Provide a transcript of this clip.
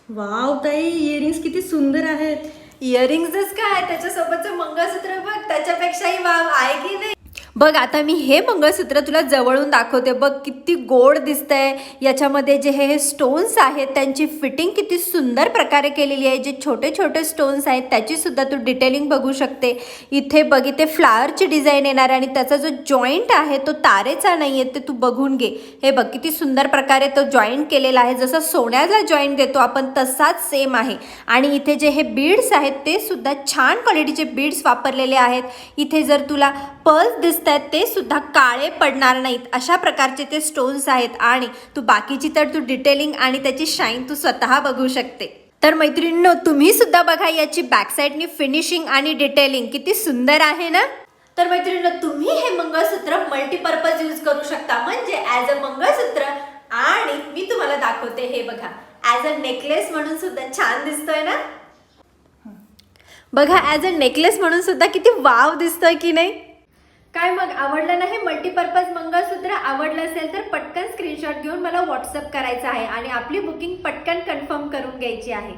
Wow ताई, earrings किती सुंदर आहेत. इयरिंग्सच काय, त्याच्यासोबतचं मंगळसूत्र बघ, त्याच्यापेक्षाही वाव आहे की नाही. बघ आता मी हे मंगळसूत्र तुला जवळून दाखवते. बघ किती गोड दिसतंय. याच्यामध्ये जे हे स्टोन्स आहेत त्यांची फिटिंग किती सुंदर प्रकारे केलेली आहे. जे छोटे छोटे स्टोन्स आहेत त्याची सुद्धा तू डिटेलिंग बघू शकते. इथे बघ, इथे फ्लावरची डिझाईन येणार आणि त्याचा जो जॉईंट आहे तो तारेचा नाही आहे, ते तू बघून घे. हे बघ किती सुंदर प्रकारे तो जॉईंट केलेला आहे. जसं सोन्याचा जॉईंट देतो आपण तसाच सेम आहे. आणि इथे जे हे बीड्स आहेत ते सुद्धा छान क्वालिटीचे बीड्स वापरलेले आहेत. इथे जर तुला पर्ल्स दिसतात ते सुद्धा काळे पडणार नाहीत अशा प्रकारचे ते स्टोन्स आहेत. आणि तू बाकीची तर तू डिटेलिंग आणि त्याची शाईन तू स्वतः बघू शकते. तर मैत्रिणींनो, तुम्ही सुद्धा बघा याची बॅक साईडनी फिनिशिंग आणि डिटेलिंग किती सुंदर आहे ना. तर मैत्रिणींनो, तुम्ही हे मंगळसूत्र मल्टीपर्पज यूज करू शकता. म्हणजे ॲज अ मंगळसूत्र, आणि मी तुम्हाला दाखवते हे बघा, ॲज अ नेकलेस म्हणून सुद्धा छान दिसतोय ना. बघा, ॲज अ नेकलेस म्हणून सुद्धा किती वाव दिसतोय की नाही. काय मग, आवडलं ना हे मल्टीपर्पज मंगळसूत्र? आवडलं असेल तर पटकन स्क्रीनशॉट घेऊन मला व्हॉट्सअप करायचा आहे आणि आपली बुकिंग पटकन कन्फर्म करून घ्यायची आहे.